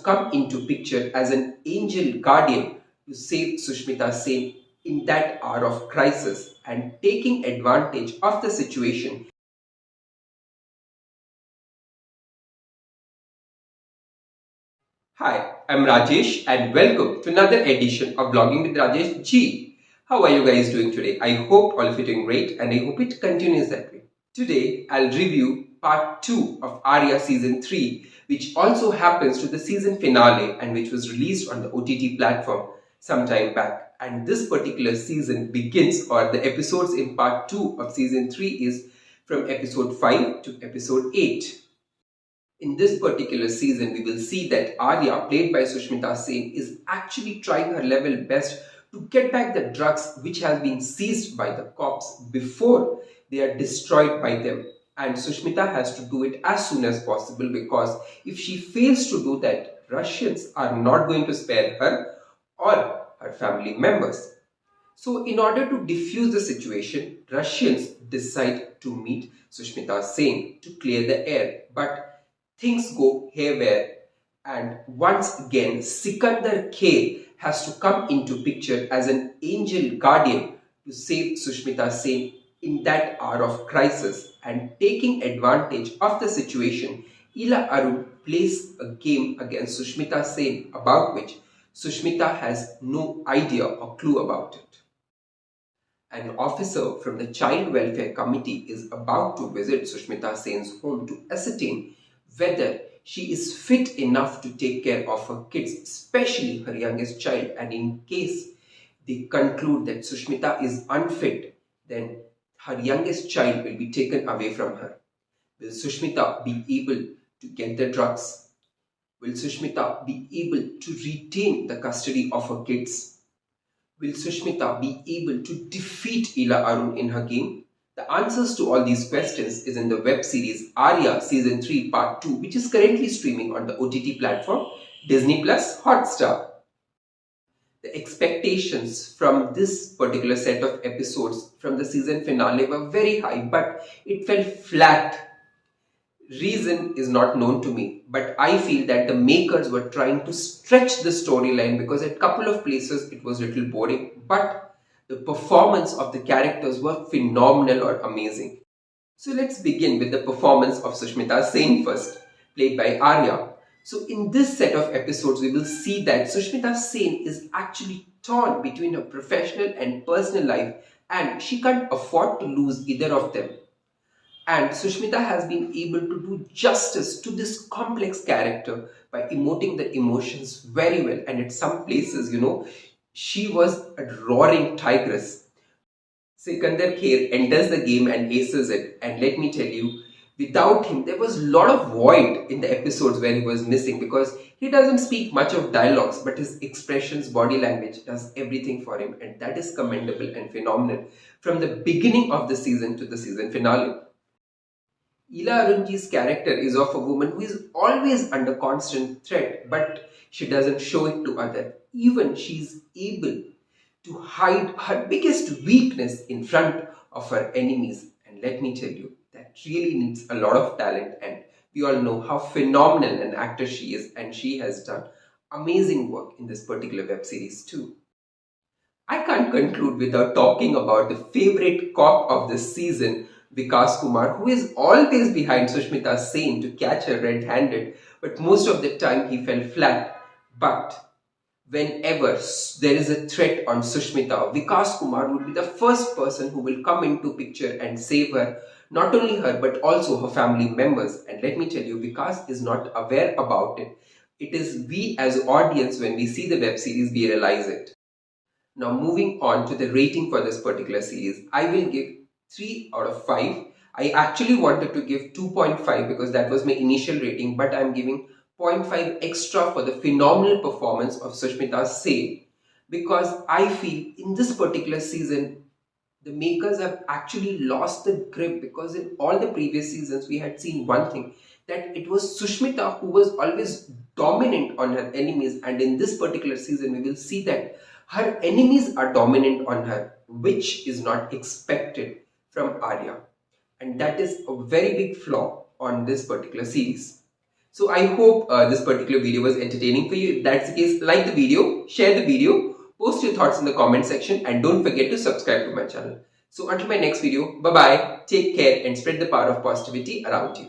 come into picture as an angel guardian to save Sushmita Sen in that hour of crisis, and taking advantage of the situation. Hi, I'm Rajesh and welcome to another edition of Vlogging with Rajesh G. How are you guys doing today? I hope all of you are doing great and I hope it continues that way. Today, I'll review part 2 of Aarya season 3, which also happens to the season finale and which was released on the OTT platform some time back. And this particular season begins, or the episodes in part 2 of season 3 is from episode 5 to episode 8. In this particular season, we will see that Aarya, played by Sushmita Sen, is actually trying her level best to get back the drugs which has been seized by the cops before they are destroyed by them. And Sushmita has to do it as soon as possible, because if she fails to do that, Russians are not going to spare her or her family members. So, in order to defuse the situation, Russians decide to meet Sushmita Sen to clear the air. But things go haywire, and once again Sikandar Kher has to come into picture as an angel guardian to save Sushmita Sen in that hour of crisis, and taking advantage of the situation, Ila Arun plays a game against Sushmita Sen about which Sushmita has no idea or clue about it. An officer from the Child Welfare Committee is about to visit Sushmita Sen's home to ascertain whether she is fit enough to take care of her kids, especially her youngest child. And in case they conclude that Sushmita is unfit, then her youngest child will be taken away from her. Will Sushmita be able to get the drugs? Will Sushmita be able to retain the custody of her kids? Will Sushmita be able to defeat Ila Arun in her game? The answers to all these questions is in the web series Aarya Season 3 Part 2, which is currently streaming on the OTT platform Disney Plus Hotstar. The expectations from this particular set of episodes from the season finale were very high, but it fell flat. Reason is not known to me, but I feel that the makers were trying to stretch the storyline, because at a couple of places it was a little boring, but the performance of the characters were phenomenal or amazing. So let's begin with the performance of Sushmita Sen first, played by Aarya. So in this set of episodes, we will see that Sushmita Sen is actually torn between her professional and personal life, and she can't afford to lose either of them. And Sushmita has been able to do justice to this complex character by emoting the emotions very well. And at some places, she was a roaring tigress. Sikandar Kher enters the game and aces it. And let me tell you, without him, there was a lot of void in the episodes where he was missing, because he doesn't speak much of dialogues, but his expressions, body language does everything for him. And that is commendable and phenomenal from the beginning of the season to the season finale. Ila Arunji's character is of a woman who is always under constant threat, but she doesn't show it to others. Even she's able to hide her biggest weakness in front of her enemies. And let me tell you, that really needs a lot of talent, and we all know how phenomenal an actor she is, and she has done amazing work in this particular web series too. I can't conclude without talking about the favorite cop of this season, Vikas Kumar, who is always behind Sushmita Sen to catch her red-handed, but most of the time he fell flat. But whenever there is a threat on Sushmita, Vikas Kumar would be the first person who will come into picture and save her, not only her but also her family members. And let me tell you, Vikas is not aware about it. It is we as audience, when we see the web series, we realize it. Now moving on to the rating for this particular series, I will give 3 out of 5. I actually wanted to give 2.5 because that was my initial rating, but I'm giving 0.5 extra for the phenomenal performance of Sushmita Sen, because I feel in this particular season the makers have actually lost the grip, because in all the previous seasons we had seen one thing, that it was Sushmita who was always dominant on her enemies, and in this particular season we will see that her enemies are dominant on her, which is not expected from Aarya, and that is a very big flaw on this particular series. So I hope this particular video was entertaining for you. If that's the case, like the video, share the video, post your thoughts in the comment section, and don't forget to subscribe to my channel. So until my next video, bye bye, take care and spread the power of positivity around you.